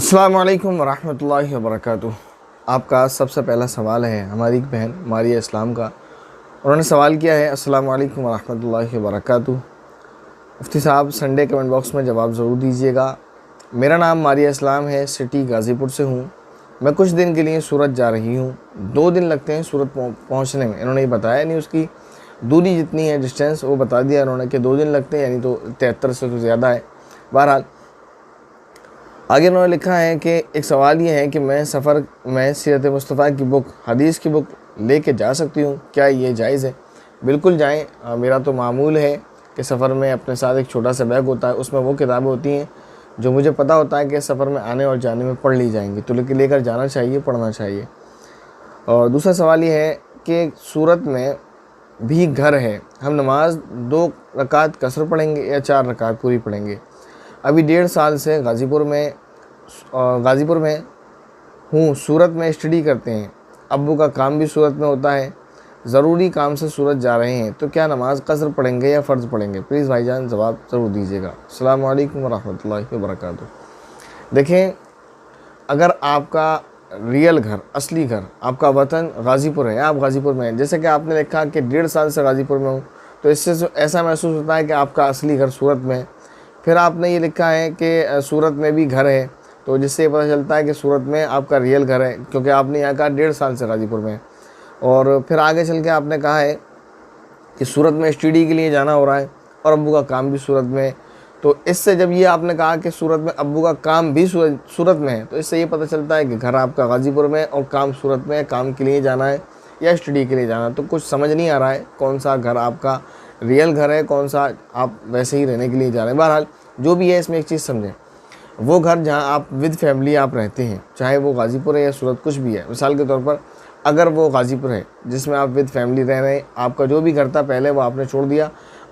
السلام علیکم ورحمۃ اللہ وبرکاتہ۔ آپ کا سب سے پہلا سوال ہے ہماری ایک بہن ماریہ اسلام کا۔ انہوں نے سوال کیا ہے، السلام علیکم ورحمۃ اللہ وبرکاتہ، مفتی صاحب سنڈے کمنٹ باکس میں جواب ضرور دیجیے گا۔ میرا نام ماریہ اسلام ہے، سٹی غازی پور سے ہوں۔ میں کچھ دن کے لیے سورت جا رہی ہوں، 2 دن لگتے ہیں سورت پہنچنے میں۔ انہوں نے یہ بتایا نہیں، اس کی دوری جتنی ہے، ڈسٹینس وہ بتا دیا انہوں نے کہ 2 دن لگتے ہیں، یعنی تو 73 سے تو زیادہ ہے۔ بہرحال آگے انہوں نے لکھا ہے کہ ایک سوال یہ ہے کہ میں سفر میں سیرت مصطفیٰ کی بک، حدیث کی بک لے کے جا سکتی ہوں، کیا یہ جائز ہے؟ بالکل جائیں۔ میرا تو معمول ہے کہ سفر میں اپنے ساتھ ایک چھوٹا سا بیگ ہوتا ہے، اس میں وہ کتابیں ہوتی ہیں جو مجھے پتہ ہوتا ہے کہ سفر میں آنے اور جانے میں پڑھ لی جائیں گی، تو لے کر جانا چاہیے، پڑھنا چاہیے۔ اور دوسرا سوال یہ ہے کہ سورت میں بھی گھر ہے، ہم نماز 2 رکعت قصر پڑھیں گے یا 4 رکعت پوری پڑھیں گے؟ ابھی 1.5 سال سے غازی پور میں ہوں، سورت میں اسٹڈی کرتے ہیں، ابو کا کام بھی سورت میں ہوتا ہے، ضروری کام سے سورت جا رہے ہیں، تو کیا نماز قصر پڑھیں گے یا فرض پڑھیں گے؟ پلیز بھائی جان جواب ضرور دیجیے گا۔ السلام علیکم ورحمۃ اللہ وبرکاتہ۔ دیکھیں، اگر آپ کا ریئل گھر، اصلی گھر، آپ کا وطن غازی پور ہے، آپ غازی پور میں ہیں، جیسے کہ آپ نے لکھا کہ 1.5 سال سے غازی پور میں ہوں، تو اس سے ایسا محسوس ہوتا ہے کہ آپ کا اصلی گھر سورت میں ہے۔ پھر آپ نے یہ لکھا ہے کہ سورت میں بھی گھر ہے، تو جس سے یہ پتہ چلتا ہے کہ سورت میں آپ کا ریئل گھر ہے، کیونکہ آپ نے یہاں کہا 1.5 سال سے غازی پور میں ہے۔ اور پھر آگے چل کے آپ نے کہا ہے کہ سورت میں اسٹڈی کے لیے جانا ہو رہا ہے اور ابو کا کام بھی سورت میں ہے، تو اس سے جب یہ آپ نے کہا کہ سورت میں ابو کا کام بھی سورت میں ہے، تو اس سے یہ پتہ چلتا ہے کہ گھر آپ کا غازی پور میں اور کام سورت میں ہے، کام کے لیے جانا ہے یا اسٹڈی کے لیے جانا ہے۔ تو کچھ سمجھ نہیں آ رہا ہے کون سا گھر آپ کا ریئل گھر ہے، کون سا آپ ویسے ہی رہنے کے لیے جا رہے ہیں۔ بہرحال جو بھی ہے، اس میں ایک چیز سمجھیں، وہ گھر جہاں آپ ود فیملی آپ رہتے ہیں، چاہے وہ غازی پور ہے یا سورت کچھ بھی ہے، مثال کے طور پر اگر وہ غازی پور ہے جس میں آپ ود فیملی رہ رہے ہیں، آپ کا جو بھی گھر تھا پہلے وہ آپ نے چھوڑ دیا،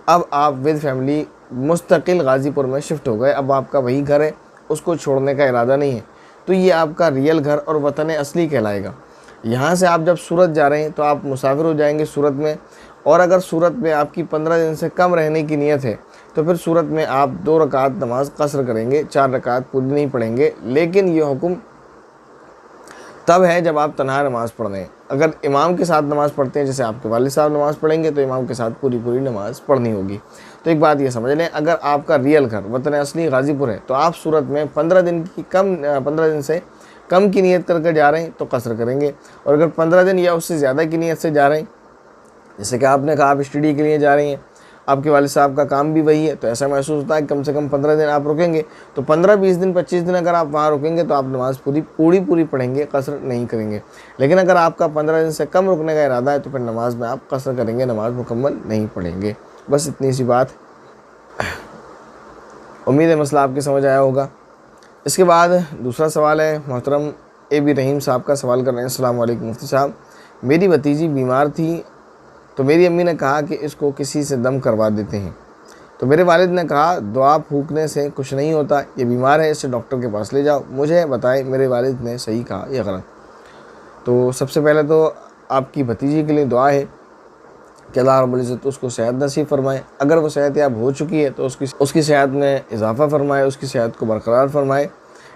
اب آپ ود فیملی مستقل غازی پور میں شفٹ ہو گئے، اب آپ کا وہی گھر ہے، اس کو چھوڑنے کا ارادہ نہیں ہے، تو یہ آپ کا ریئل گھر اور وطن اصلی کہلائے گا۔ یہاں سے آپ جب سورت جا رہے ہیں تو آپ مسافر ہو جائیں گے سورت میں، اور اگر سورت میں آپ کی 15 دن سے کم رہنے کی نیت ہے تو پھر سورت میں آپ 2 رکعت نماز قصر کریں گے، 4 رکعت پوری نہیں پڑھیں گے۔ لیکن یہ حکم تب ہے جب آپ تنہا نماز پڑھ رہے ہیں۔ اگر امام کے ساتھ نماز پڑھتے ہیں، جیسے آپ کے والد صاحب نماز پڑھیں گے، تو امام کے ساتھ پوری نماز پڑھنی ہوگی۔ تو ایک بات یہ سمجھ لیں، اگر آپ کا ریئل گھر وطن اصلی غازی پور ہے تو آپ سورت میں 15 دن سے کم کی نیت کر کے جا رہے ہیں تو قصر کریں گے، اور اگر 15 دن یا اس سے زیادہ کی نیت سے جا رہے ہیں، جیسے کہ آپ نے کہا آپ اسٹڈی کے لیے جا رہے ہیں، آپ کے والد صاحب کا کام بھی وہی ہے، تو ایسا محسوس ہوتا ہے کہ کم سے کم 15 دن آپ رکیں گے، تو 15 20 دن 25 دن اگر آپ وہاں رکیں گے تو آپ نماز پوری پڑھیں گے، قصر نہیں کریں گے۔ لیکن اگر آپ کا 15 دن سے کم رکنے کا ارادہ ہے تو پھر نماز میں آپ قصر کریں گے، نماز مکمل نہیں پڑھیں گے۔ بس اتنی سی بات، امید ہے مسئلہ آپ کے سمجھ آیا ہوگا۔ اس کے بعد دوسرا سوال ہے، محترم AB رحیم صاحب کا سوال کر رہے ہیں، السلام علیکم مفتی صاحب، میری بھتیجی بیمار تھی تو میری امی نے کہا کہ اس کو کسی سے دم کروا دیتے ہیں، تو میرے والد نے کہا دعا پھونکنے سے کچھ نہیں ہوتا، یہ بیمار ہے، اسے ڈاکٹر کے پاس لے جاؤ، مجھے بتائیں میرے والد نے صحیح کہا یا غلط؟ تو سب سے پہلے تو آپ کی بھتیجی کے لیے دعا ہے کہ اللہ رب العزت اس کو صحت نصیب فرمائے، اگر وہ صحت یاب ہو چکی ہے تو اس کی صحت میں اضافہ فرمائے، اس کی صحت کو برقرار فرمائے۔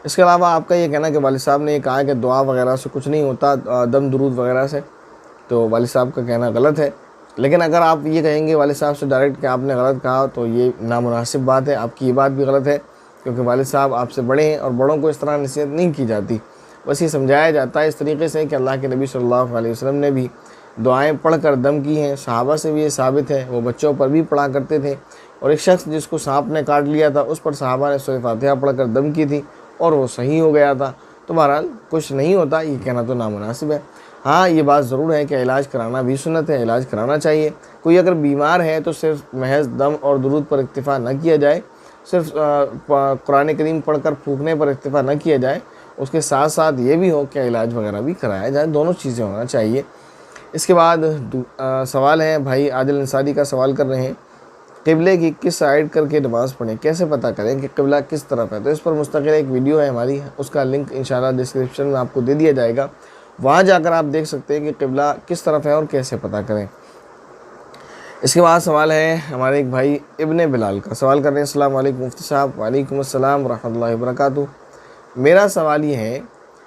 اس کے علاوہ آپ کا یہ کہنا کہ والد صاحب نے یہ کہا کہ دعا وغیرہ سے کچھ نہیں ہوتا، دم درود وغیرہ سے، تو والد صاحب کا کہنا غلط ہے۔ لیکن اگر آپ یہ کہیں گے والد صاحب سے ڈائریکٹ کہ آپ نے غلط کہا، تو یہ نامناسب بات ہے، آپ کی یہ بات بھی غلط ہے، کیونکہ والد صاحب آپ سے بڑے ہیں اور بڑوں کو اس طرح نصیحت نہیں کی جاتی، بس یہ سمجھایا جاتا ہے اس طریقے سے کہ اللہ کے نبی صلی اللہ علیہ وسلم نے بھی دعائیں پڑھ کر دم کی ہیں، صحابہ سے بھی یہ ثابت ہے، وہ بچوں پر بھی پڑھا کرتے تھے، اور ایک شخص جس کو سانپ نے کاٹ لیا تھا اس پر صحابہ نے سورہ فاتحہ پڑھ کر دم کی تھی اور وہ صحیح ہو گیا تھا۔ تو بہرحال کچھ نہیں ہوتا، یہ کہنا تو نامناسب ہے۔ ہاں یہ بات ضرور ہے کہ علاج کرانا بھی سنت ہے، علاج کرانا چاہیے۔ کوئی اگر بیمار ہے تو صرف محض دم اور درود پر اکتفا نہ کیا جائے، صرف قرآن کریم پڑھ کر پھونکنے پر اکتفا نہ کیا جائے، اس کے ساتھ ساتھ یہ بھی ہو کہ علاج وغیرہ بھی کرایا جائے، دونوں چیزیں ہونا چاہیے۔ اس کے بعد سوال ہے، بھائی عادل انصاری کا سوال کر رہے ہیں، قبلے کی کس سائڈ کر کے نماز پڑھیں، کیسے پتہ کریں کہ قبلہ کس طرف ہے؟ تو اس پر مستقل ایک ویڈیو ہے ہماری، اس کا لنک انشاءاللہ ڈسکرپشن میں آپ کو دے دیا جائے گا، وہاں جا کر آپ دیکھ سکتے ہیں کہ قبلہ کس طرف ہے اور کیسے پتہ کریں۔ اس کے بعد سوال ہے ہمارے ایک بھائی ابن بلال کا، سوال کر رہے ہیں، السلام علیکم مفتی صاحب۔ وعلیکم السلام ورحمۃ اللہ وبرکاتہ۔ میرا سوال یہ ہے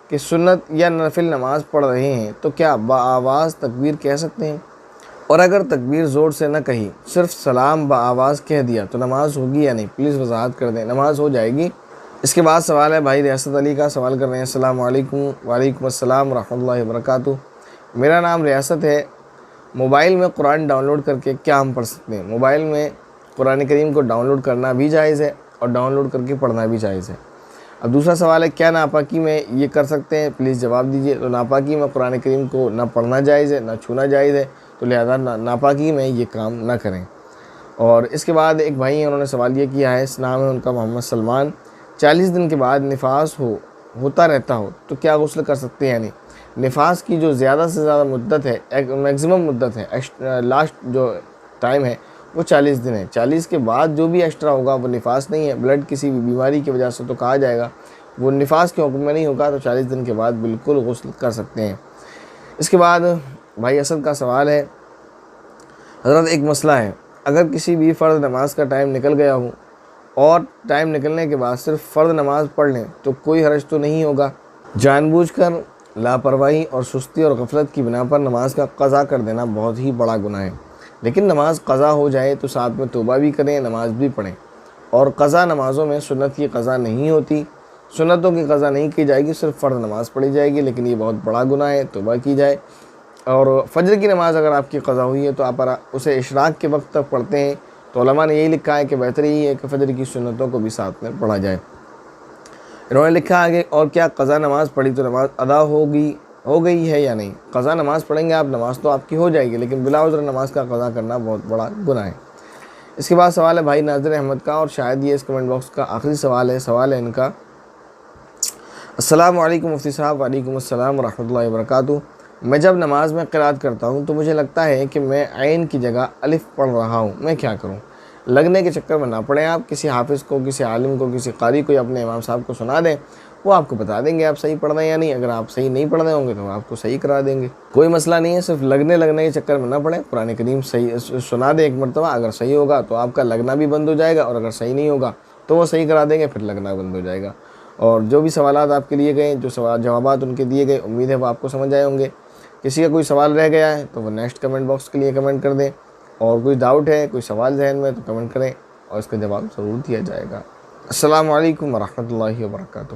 کہ سنت یا نفل نماز پڑھ رہے ہیں تو کیا بآواز تکبیر کہہ سکتے ہیں؟ اور اگر تکبیر زور سے نہ کہی، صرف سلام بآواز کہہ دیا تو نماز ہوگی یا نہیں؟ پلیز وضاحت کر دیں۔ نماز ہو جائے گی۔ اس کے بعد سوال ہے بھائی ریاست علی کا، سوال کر رہے ہیں السلام علیکم۔ وعلیکم السلام ورحمۃ اللہ وبرکاتہ۔ میرا نام ریاست ہے، موبائل میں قرآن ڈاؤن لوڈ کر کے کیا ہم پڑھ سکتے ہیں؟ موبائل میں قرآن کریم کو ڈاؤن لوڈ کرنا بھی جائز ہے اور ڈاؤن لوڈ کر کے پڑھنا بھی جائز ہے۔ اب دوسرا سوال ہے کیا ناپاکی میں یہ کر سکتے ہیں؟ پلیز جواب دیجیے۔ تو ناپاکی میں قرآن کریم کو نہ پڑھنا جائز ہے، نہ چھونا جائز ہے، تو لہذا ناپاکی میں یہ کام نہ کریں۔ اور اس کے بعد ایک بھائی ہیں، انہوں نے سوال یہ کیا ہے، نام ہے ان کا محمد سلمان، 40 دن کے بعد نفاس ہوتا رہتا ہو تو کیا غسل کر سکتے ہیں؟ یعنی نفاس کی جو زیادہ سے زیادہ مدت ہے، میکسیمم مدت ہے، لاسٹ جو ٹائم ہے وہ 40 دن ہے۔ 40 کے بعد جو بھی ایکسٹرا ہوگا وہ نفاس نہیں ہے، بلڈ کسی بھی بیماری کی وجہ سے تو کہا جائے گا، وہ نفاس کے حکم میں نہیں ہوگا، تو 40 دن کے بعد بالکل غسل کر سکتے ہیں۔ اس کے بعد بھائی اسد کا سوال ہے، حضرت ایک مسئلہ ہے، اگر کسی بھی فرض نماز کا ٹائم نکل گیا ہو اور ٹائم نکلنے کے بعد صرف فرض نماز پڑھ لیں تو کوئی حرج تو نہیں ہوگا؟ جان بوجھ کر لاپرواہی اور سستی اور غفلت کی بنا پر نماز کا قضا کر دینا بہت ہی بڑا گناہ ہے، لیکن نماز قضا ہو جائے تو ساتھ میں توبہ بھی کریں، نماز بھی پڑھیں۔ اور قضا نمازوں میں سنت کی قضا نہیں ہوتی، سنتوں کی قضا نہیں کی جائے گی، صرف فرض نماز پڑھی جائے گی، لیکن یہ بہت بڑا گناہ ہے، توبہ کی جائے۔ اور فجر کی نماز اگر آپ کی قضا ہوئی ہے تو آپ اسے اشراق کے وقت تک پڑھتے ہیں، تو علماء نے یہی لکھا ہے کہ بہتر یہی ہے کہ فجر کی سنتوں کو بھی ساتھ میں پڑھا جائے۔ انہوں نے لکھا آگے، اور کیا قضا نماز پڑھی تو نماز ادا ہو گئی ہے یا نہیں؟ قضا نماز پڑھیں گے آپ، نماز تو آپ کی ہو جائے گی، لیکن بلا عذر نماز کا قضا کرنا بہت بڑا گناہ ہے۔ اس کے بعد سوال ہے بھائی ناظر احمد کا، اور شاید یہ اس کمنٹ باکس کا آخری سوال ہے ان کا، السلام علیکم مفتی صاحب۔ وعلیکم السلام ورحمۃ اللہ وبرکاتہ۔ میں جب نماز میں قرات کرتا ہوں تو مجھے لگتا ہے کہ میں عین کی جگہ الف پڑھ رہا ہوں، میں کیا کروں؟ لگنے کے چکر میں نہ پڑھیں، آپ کسی حافظ کو، کسی عالم کو، کسی قاری کو یا اپنے امام صاحب کو سنا دیں، وہ آپ کو بتا دیں گے آپ صحیح پڑھ رہے ہیں یا نہیں۔ اگر آپ صحیح نہیں پڑھ رہے ہوں گے تو آپ کو صحیح کرا دیں گے، کوئی مسئلہ نہیں ہے۔ صرف لگنے کے چکر میں نہ پڑھیں، قرآن کریم صحیح سنا دیں ایک مرتبہ، اگر صحیح ہوگا تو آپ کا لگنا بھی بند ہو جائے گا، اور اگر صحیح نہیں ہوگا تو وہ صحیح کرا دیں گے، پھر لگنا بند ہو جائے گا۔ اور جو بھی سوالات آپ کے لیے گئے، جو جوابات ان کے دیے گئے، امید ہے وہ آپ کو سمجھ آئے ہوں گے۔ کسی کا کوئی سوال رہ گیا ہے تو وہ نیکسٹ کمنٹ باکس کے لیے کمنٹ کر دیں، اور کوئی ڈاؤٹ ہے، کوئی سوال ذہن میں تو کمنٹ کریں اور اس کا جواب ضرور دیا جائے گا۔ السلام علیکم ورحمۃ اللہ وبرکاتہ۔